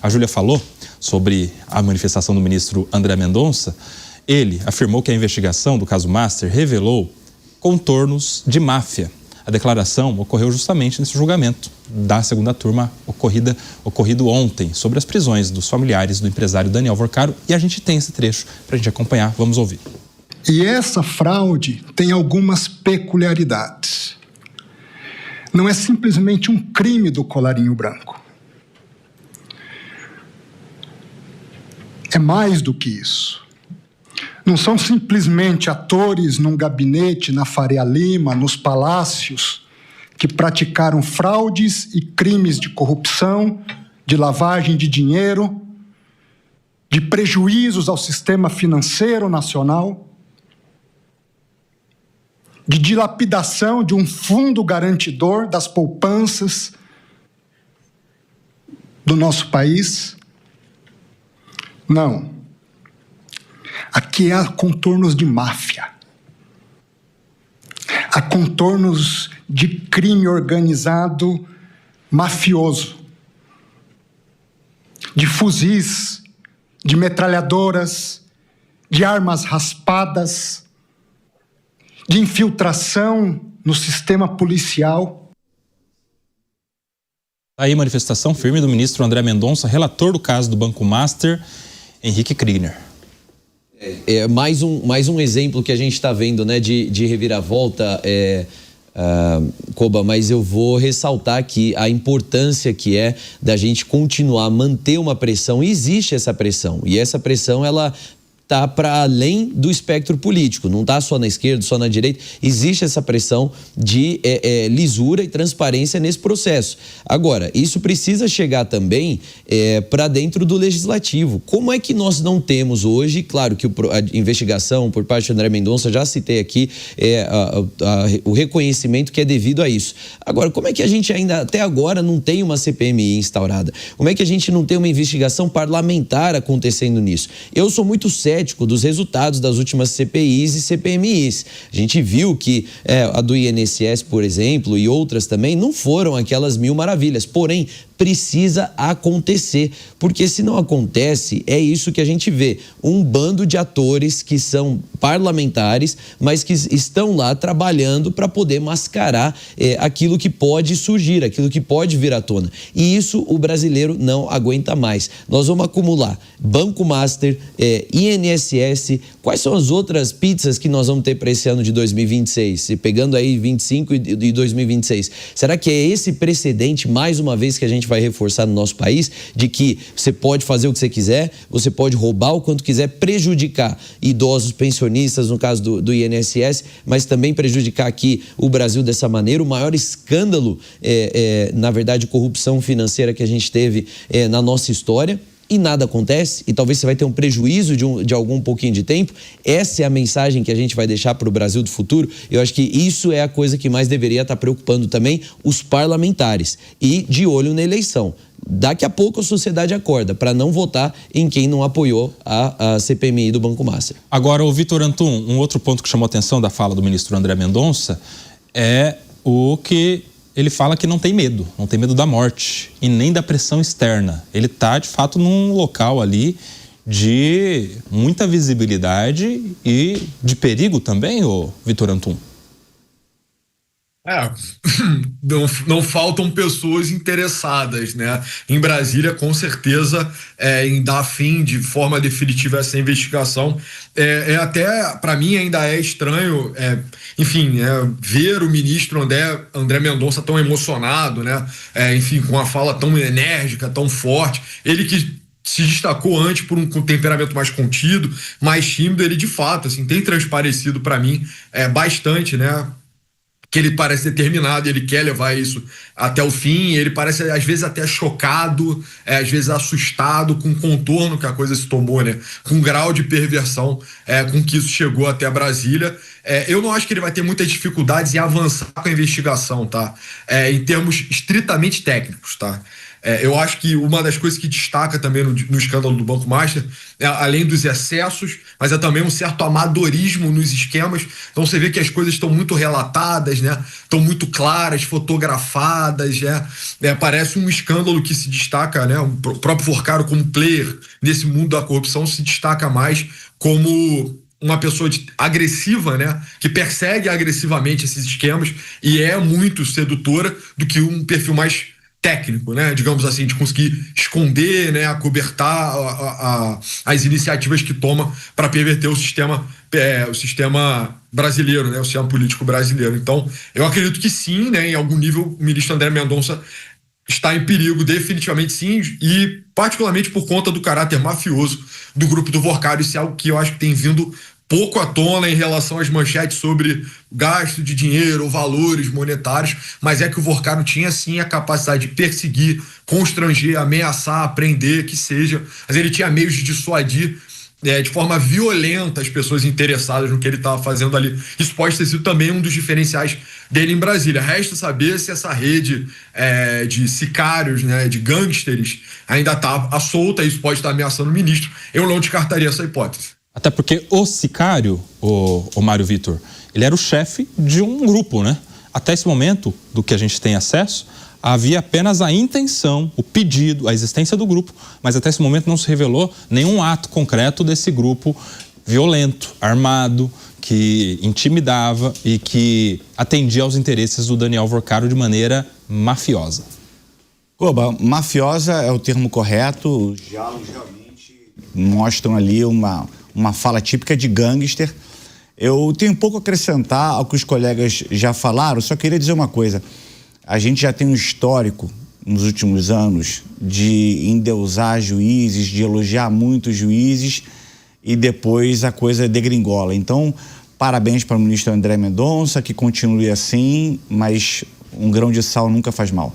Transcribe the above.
a Júlia falou sobre a manifestação do ministro André Mendonça, ele afirmou que a investigação do caso Master revelou contornos de máfia. A declaração ocorreu justamente nesse julgamento da segunda turma ocorrido ontem sobre as prisões dos familiares do empresário Daniel Vorcaro, e a gente tem esse trecho para a gente acompanhar. Vamos ouvir. E essa fraude tem algumas peculiaridades. Não é simplesmente um crime do colarinho branco. É mais do que isso. Não são simplesmente atores num gabinete na Faria Lima, nos palácios, que praticaram fraudes e crimes de corrupção, de lavagem de dinheiro, de prejuízos ao sistema financeiro nacional, de dilapidação de um fundo garantidor das poupanças do nosso país. Não. Aqui há contornos de máfia. Há contornos de crime organizado mafioso. De fuzis, de metralhadoras, de armas raspadas, de infiltração no sistema policial. Aí, manifestação firme do ministro André Mendonça, relator do caso do Banco Master, Henrique Krigner. Mais um exemplo que a gente está vendo, né, de reviravolta, Koba, mas eu vou ressaltar aqui a importância que é da gente continuar a manter uma pressão. E existe essa pressão, e essa pressão, ela está para além do espectro político, não está só na esquerda, só na direita. Existe essa pressão de lisura e transparência nesse processo. Agora, isso precisa chegar também para dentro do legislativo. Como é que nós não temos hoje, claro que a investigação por parte do André Mendonça, já citei aqui, o reconhecimento que é devido a isso. Agora, como é que a gente ainda, até agora, não tem uma CPMI instaurada? Como é que a gente não tem uma investigação parlamentar acontecendo nisso? Eu sou muito cético dos resultados das últimas CPIs e CPMIs. A gente viu que a do INSS, por exemplo, e outras também, não foram aquelas mil maravilhas. Porém, precisa acontecer, porque se não acontece, é isso que a gente vê, um bando de atores que são parlamentares, mas que estão lá trabalhando para poder mascarar aquilo que pode surgir, aquilo que pode vir à tona. E isso o brasileiro não aguenta mais. Nós vamos acumular Banco Master, INSS, quais são as outras pizzas que nós vamos ter para esse ano de 2026? Pegando aí 25 e 2026. Será que é esse precedente, mais uma vez, que a gente vai reforçar no nosso país, de que você pode fazer o que você quiser, você pode roubar o quanto quiser, prejudicar idosos, pensionistas, no caso do INSS, mas também prejudicar aqui o Brasil dessa maneira? O maior escândalo, na verdade, corrupção financeira que a gente teve na nossa história. E nada acontece, e talvez você vai ter um prejuízo de algum pouquinho de tempo. Essa é a mensagem que a gente vai deixar para o Brasil do futuro. Eu acho que isso é a coisa que mais deveria estar preocupando também os parlamentares. E de olho na eleição. Daqui a pouco a sociedade acorda para não votar em quem não apoiou a CPMI do Banco Master. Agora, o Vitor Antum, um outro ponto que chamou a atenção da fala do ministro André Mendonça é o que ele fala que não tem medo da morte e nem da pressão externa. Ele está, de fato, num local ali de muita visibilidade e de perigo também, ô Vitor Antum. Não faltam pessoas interessadas, né? Em Brasília, com certeza, em dar fim de forma definitiva a essa investigação. Até, para mim, ainda é estranho, ver o ministro André Mendonça tão emocionado, né? Com uma fala tão enérgica, tão forte. Ele que se destacou antes por um temperamento mais contido, mais tímido, ele de fato, tem transparecido para mim bastante, né? Que ele parece determinado, ele quer levar isso até o fim, ele parece às vezes até chocado, às vezes assustado com o contorno que a coisa se tomou, né? Com o grau de perversão com que isso chegou até Brasília. Eu não acho que ele vai ter muitas dificuldades em avançar com a investigação, tá? Em termos estritamente técnicos, tá? Eu acho que uma das coisas que destaca também no escândalo do Banco Master, além dos excessos, mas é também um certo amadorismo nos esquemas. Então você vê que as coisas estão muito relatadas, né? Estão muito claras, fotografadas, né? Parece um escândalo que se destaca, né? O próprio Vorcaro como player nesse mundo da corrupção se destaca mais como uma pessoa agressiva, né, que persegue agressivamente esses esquemas e é muito sedutora do que um perfil mais técnico, né, digamos assim, de conseguir esconder, né, acobertar as iniciativas que toma para perverter o sistema brasileiro, né, o sistema político brasileiro. Então, eu acredito que sim, né, em algum nível o ministro André Mendonça está em perigo, definitivamente sim, e particularmente por conta do caráter mafioso do grupo do Vorcaro. Isso é algo que eu acho que tem vindo pouco à tona em relação às manchetes sobre gasto de dinheiro ou valores monetários, mas é que o Vorcaro tinha sim a capacidade de perseguir, constranger, ameaçar, prender, que seja, mas ele tinha meios de dissuadir de forma violenta as pessoas interessadas no que ele estava fazendo ali. Isso pode ter sido também um dos diferenciais dele em Brasília. Resta saber se essa rede de sicários, né, de gangsters, ainda está solta. Isso pode estar ameaçando o ministro. Eu não descartaria essa hipótese. Até porque o sicário, o Mário Vitor, ele era o chefe de um grupo, né? Até esse momento, do que a gente tem acesso, havia apenas a intenção, o pedido, a existência do grupo, mas até esse momento não se revelou nenhum ato concreto desse grupo violento, armado, que intimidava e que atendia aos interesses do Daniel Vorcaro de maneira mafiosa. Koba, mafiosa é o termo correto. Os diálogos realmente mostram ali uma fala típica de gangster. Eu tenho pouco a acrescentar ao que os colegas já falaram, só queria dizer uma coisa. A gente já tem um histórico, nos últimos anos, de endeusar juízes, de elogiar muito os juízes e depois a coisa degringola. Então, parabéns para o ministro André Mendonça, que continue assim, mas um grão de sal nunca faz mal.